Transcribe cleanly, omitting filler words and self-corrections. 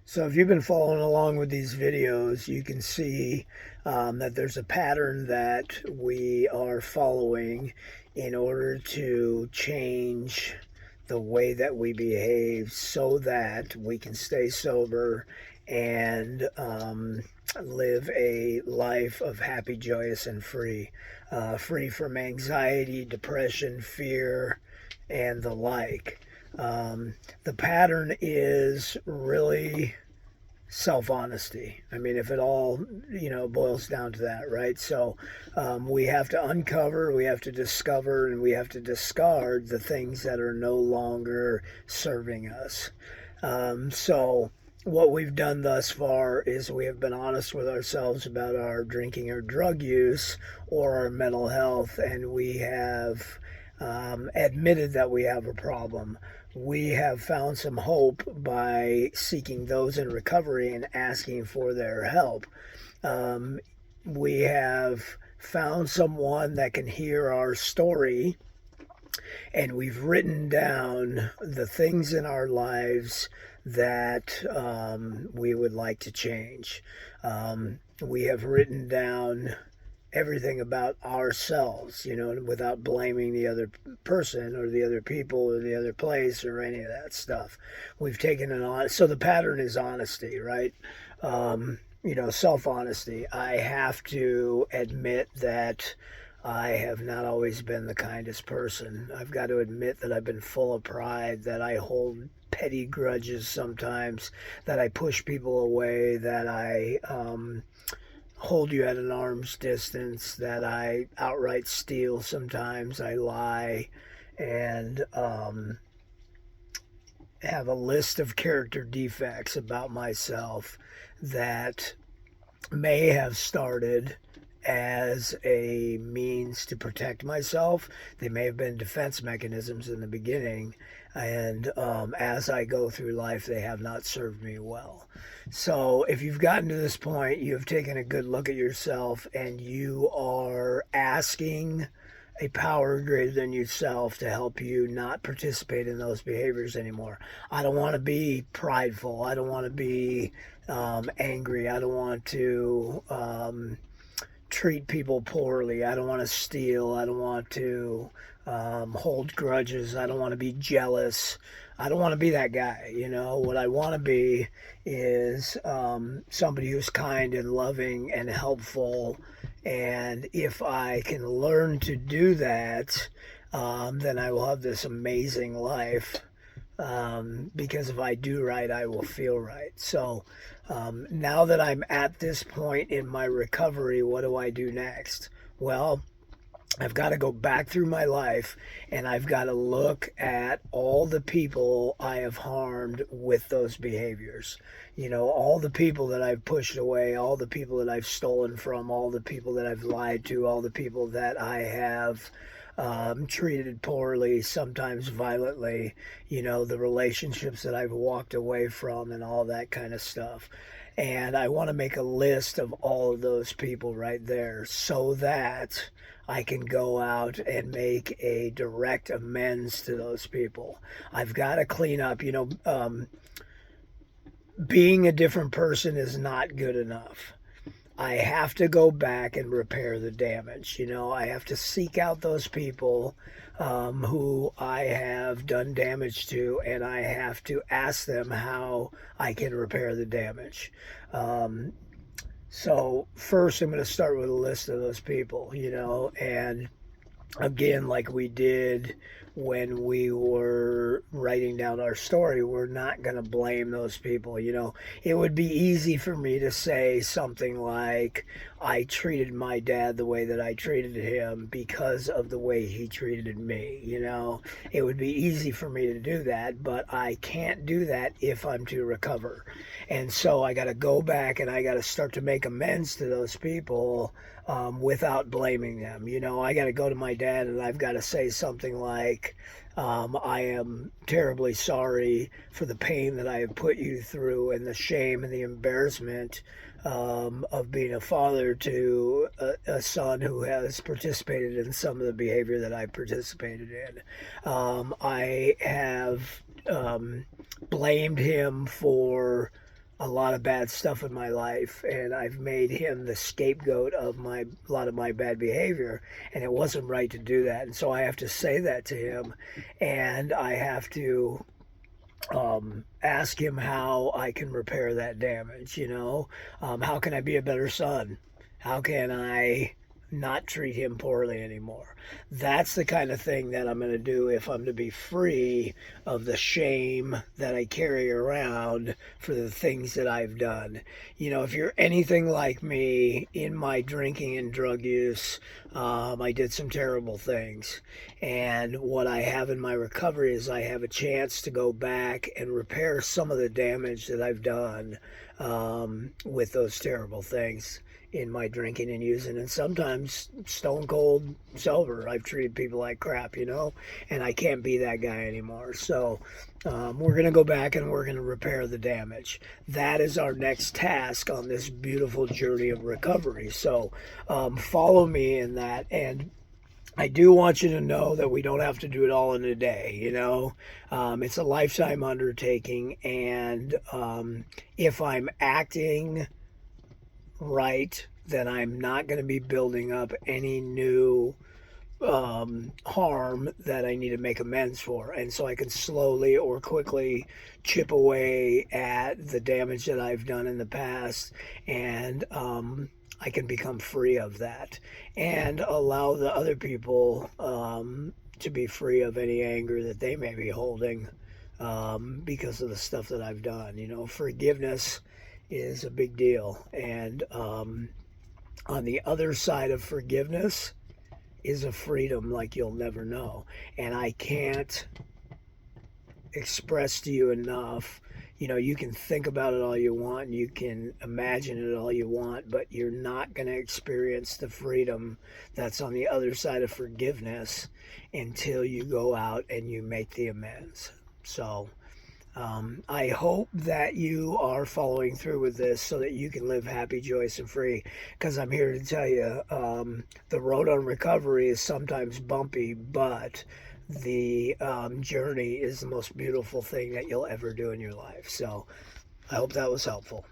So if you've been following along with these videos, you can see that there's a pattern that we are following in order to change the way that we behave so that we can stay sober and live a life of happy, joyous, and free. Free from anxiety, depression, fear, and the like. Um, the pattern is really self-honesty. I mean, if it all, boils down to that, right? So we have to uncover, we have to discover, and we have to discard the things that are no longer serving us. So what we've done thus far is we have been honest with ourselves about our drinking or drug use or our mental health, and we have admitted that we have a problem. We have found some hope by seeking those in recovery and asking for their help. Um, we have found someone that can hear our story, and we've written down the things in our lives that we would like to change. We have written down everything about ourselves, without blaming the other person or the other people or the other place or any of that stuff. We've taken an on, so the pattern is honesty, right? Self honesty. I have to admit that I have not always been the kindest person. I've got to admit that I've been full of pride, that I hold petty grudges sometimes, that I push people away, that I hold you at an arm's distance, that I outright steal sometimes, I lie, and have a list of character defects about myself that may have started as a means to protect myself. They may have been defense mechanisms in the beginning, and as I go through life, they have not served me well. So, if you've gotten to this point, you have taken a good look at yourself and you are asking a power greater than yourself to help you not participate in those behaviors anymore. I don't want to be prideful. I don't want to be angry. I don't want to treat people poorly. I don't want to steal. I don't want to hold grudges. I don't want to be jealous. I don't want to be that guy. What I want to be is somebody who's kind and loving and helpful. And if I can learn to do that, then I will have this amazing life. Because if I do right, I will feel right. So now that I'm at this point in my recovery, what do I do next? Well, I've got to go back through my life and I've got to look at all the people I have harmed with those behaviors. All the people that I've pushed away, all the people that I've stolen from, all the people that I've lied to, all the people that I have treated poorly, sometimes violently, the relationships that I've walked away from and all that kind of stuff. And I want to make a list of all of those people right there so that I can go out and make a direct amends to those people. I've got to clean up. Being a different person is not good enough. I have to go back and repair the damage. I have to seek out those people who I have done damage to, and I have to ask them how I can repair the damage. Um, so first, I'm going to start with a list of those people, and again, like we did when we were writing down our story, we're not going to blame those people. It would be easy for me to say something like, I treated my dad the way that I treated him because of the way he treated me. It would be easy for me to do that, but I can't do that if I'm to recover. And so I got to go back and I got to start to make amends to those people without blaming them. I got to go to my dad and I've got to say something like, I am terribly sorry for the pain that I have put you through and the shame and the embarrassment of being a father to a son who has participated in some of the behavior that I participated in. I have blamed him for a lot of bad stuff in my life, and I've made him the scapegoat of a lot of my bad behavior, and it wasn't right to do that. And so I have to say that to him, and I have to ask him how I can repair that damage. How can I be a better son? How can I not treat him poorly anymore? That's the kind of thing that I'm going to do if I'm to be free of the shame that I carry around for the things that I've done. If you're anything like me in my drinking and drug use, I did some terrible things. And what I have in my recovery is I have a chance to go back and repair some of the damage that I've done with those terrible things in my drinking and using, and sometimes stone cold sober. I've treated people like crap, and I can't be that guy anymore. So we're going to go back and we're going to repair the damage. That is our next task on this beautiful journey of recovery. So follow me in that. And I do want you to know that we don't have to do it all in a day, It's a lifetime undertaking, and if I'm acting right, then I'm not going to be building up any new harm that I need to make amends for. And so I can slowly or quickly chip away at the damage that I've done in the past, and I can become free of that and allow the other people to be free of any anger that they may be holding because of the stuff that I've done. Forgiveness is a big deal. And on the other side of forgiveness is a freedom like you'll never know. And I can't express to you enough. You can think about it all you want, and you can imagine it all you want, but you're not going to experience the freedom that's on the other side of forgiveness until you go out and you make the amends. So I hope that you are following through with this so that you can live happy, joyous, and free. Because I'm here to tell you, the road on recovery is sometimes bumpy, but the journey is the most beautiful thing that you'll ever do in your life. So I hope that was helpful.